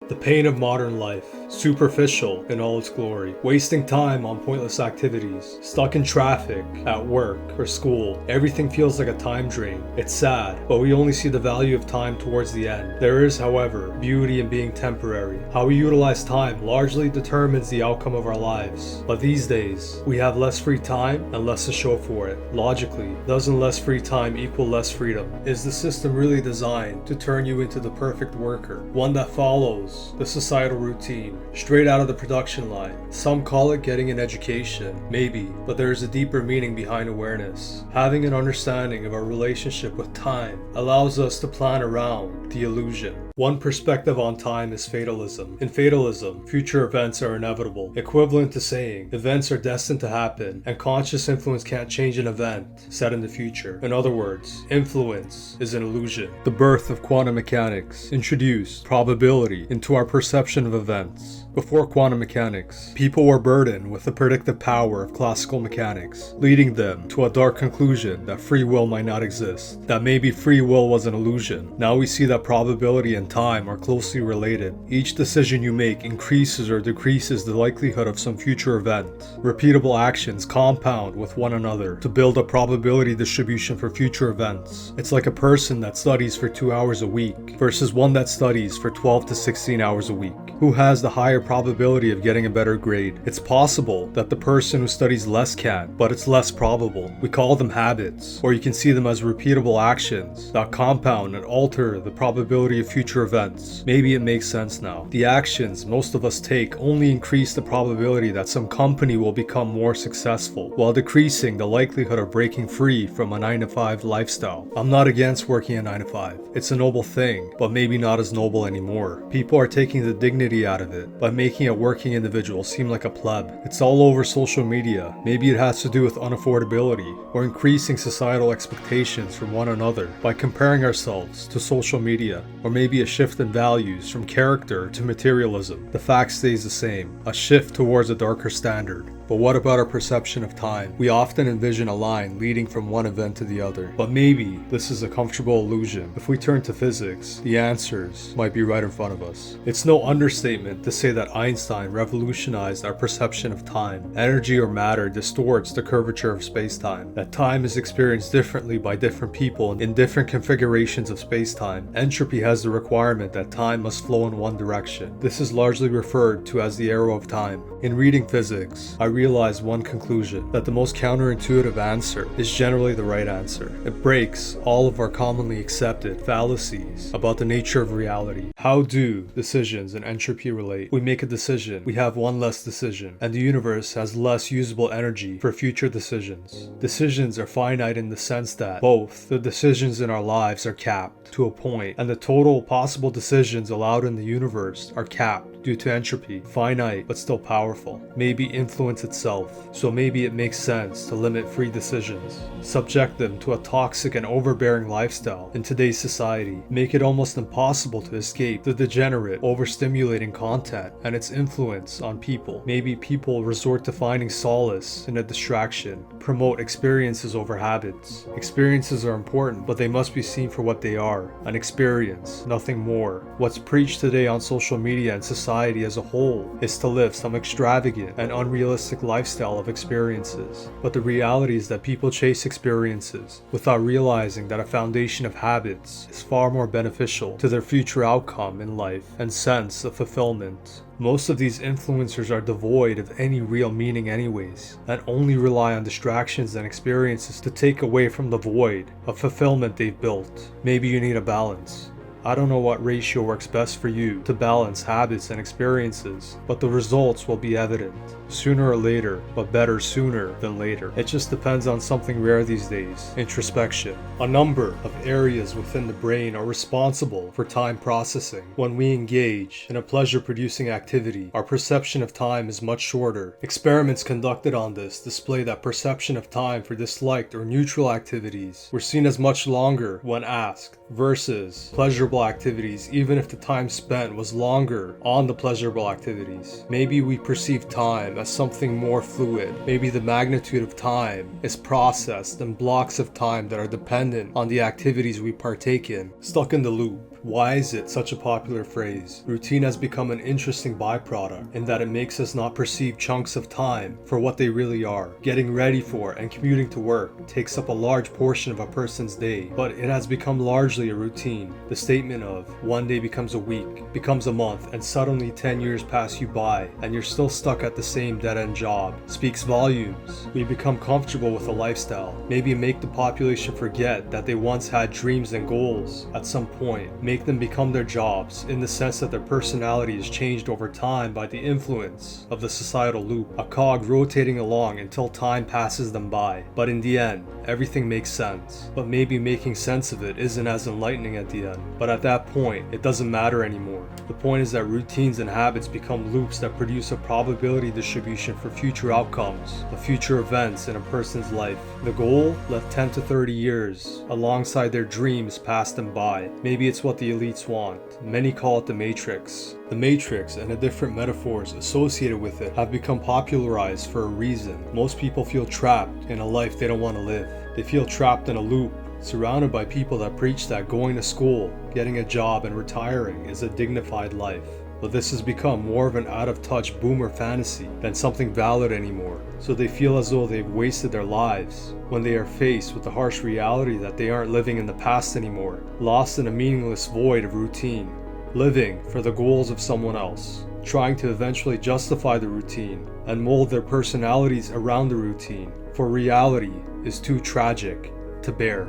The pain of modern life, superficial in all its glory, wasting time on pointless activities, stuck in traffic, at work, or school. Everything feels like a time drain. It's sad, but we only see the value of time towards the end. There is, however, beauty in being temporary. How we utilize time largely determines the outcome of our lives. But these days, we have less free time and less to show for it. Logically, doesn't less free time equal less freedom? Is the system really designed to turn you into the perfect worker? One that follows the societal routine, straight out of the production line. Some call it getting an education, maybe, but there is a deeper meaning behind awareness. Having an understanding of our relationship with time allows us to plan around the illusion. One perspective on time is fatalism. In fatalism, future events are inevitable, equivalent to saying events are destined to happen and conscious influence can't change an event set in the future. In other words, influence is an illusion. The birth of quantum mechanics introduced probability into our perception of events. Before quantum mechanics, people were burdened with the predictive power of classical mechanics, leading them to a dark conclusion that free will might not exist, that maybe free will was an illusion. Now we see that probability and time are closely related. Each decision you make increases or decreases the likelihood of some future event. Repeatable actions compound with one another to build a probability distribution for future events. It's like a person that studies for 2 hours a week versus one that studies for 12 to 16 hours a week. Who has the higher probability of getting a better grade? It's possible that the person who studies less can, but it's less probable. We call them habits, or you can see them as repeatable actions that compound and alter the probability of future events. Maybe it makes sense now. The actions most of us take only increase the probability that some company will become more successful, while decreasing the likelihood of breaking free from a 9-to-5 lifestyle. I'm not against working a 9-to-5. It's a noble thing, but maybe not as noble anymore. People are taking the dignity out of it by making a working individual seem like a pleb. It's all over social media. Maybe it has to do with unaffordability or increasing societal expectations from one another by comparing ourselves to social media, or maybe a shift in values from character to materialism. The fact stays the same, a shift towards a darker standard. But what about our perception of time? We often envision a line leading from one event to the other, but maybe this is a comfortable illusion. If we turn to physics, the answers might be right in front of us. It's no understatement to say that Einstein revolutionized our perception of time. Energy or matter distorts the curvature of space-time, that time is experienced differently by different people in different configurations of space-time. Entropy has the requirement that time must flow in one direction. This is largely referred to as the arrow of time. In reading physics, I realized one conclusion, that the most counterintuitive answer is generally the right answer. It breaks all of our commonly accepted fallacies about the nature of reality. How do decisions and entropy relate? We make a decision, we have one less decision, and the universe has less usable energy for future decisions. Decisions are finite in the sense that both the decisions in our lives are capped to a point, and the total possible decisions allowed in the universe are capped due to entropy. Finite, but still powerful. Maybe influence itself, so maybe it makes sense to limit free decisions, subject them to a toxic and overbearing lifestyle in today's society, make it almost impossible to escape the degenerate, overstimulating content and its influence on people. Maybe people resort to finding solace in a distraction, promote experiences over habits. Experiences are important, but they must be seen for what they are, an experience, nothing more. What's preached today on social media and society as a whole is to live some extravagant and unrealistic lifestyle of experiences. But the reality is that people chase experiences without realizing that a foundation of habits is far more beneficial to their future outcome in life and sense of fulfillment. Most of these influencers are devoid of any real meaning anyways, and only rely on distractions and experiences to take away from the void of fulfillment they've built. Maybe you need a balance. I don't know what ratio works best for you to balance habits and experiences, but the results will be evident sooner or later, but better sooner than later. It just depends on something rare these days: introspection. A number of areas within the brain are responsible for time processing. When we engage in a pleasure-producing activity, our perception of time is much shorter. Experiments conducted on this display that perception of time for disliked or neutral activities were seen as much longer when asked, versus pleasurable activities, even if the time spent was longer on the pleasurable activities. Maybe we perceive time as something more fluid. Maybe the magnitude of time is processed in blocks of time that are dependent on the activities we partake in. Stuck in the loop. Why is it such a popular phrase? Routine has become an interesting byproduct in that it makes us not perceive chunks of time for what they really are. Getting ready for and commuting to work takes up a large portion of a person's day, but it has become largely a routine. The statement of one day becomes a week, becomes a month, and suddenly 10 years pass you by and you're still stuck at the same dead-end job speaks volumes. We become comfortable with a lifestyle, maybe make the population forget that they once had dreams and goals at some point, make them become their jobs in the sense that their personality is changed over time by the influence of the societal loop, a cog rotating along until time passes them by. But in the end, everything makes sense. But maybe making sense of it isn't as enlightening at the end. But at that point, it doesn't matter anymore. The point is that routines and habits become loops that produce a probability distribution for future outcomes, of future events in a person's life. The goal? Let 10 to 30 years alongside their dreams pass them by. Maybe it's what the elites want. Many call it the Matrix. The Matrix and the different metaphors associated with it have become popularized for a reason. Most people feel trapped in a life they don't want to live. They feel trapped in a loop, surrounded by people that preach that going to school, getting a job, and retiring is a dignified life. But this has become more of an out-of-touch boomer fantasy than something valid anymore, so they feel as though they've wasted their lives when they are faced with the harsh reality that they aren't living in the past anymore, lost in a meaningless void of routine, living for the goals of someone else, trying to eventually justify the routine and mold their personalities around the routine, for reality is too tragic to bear.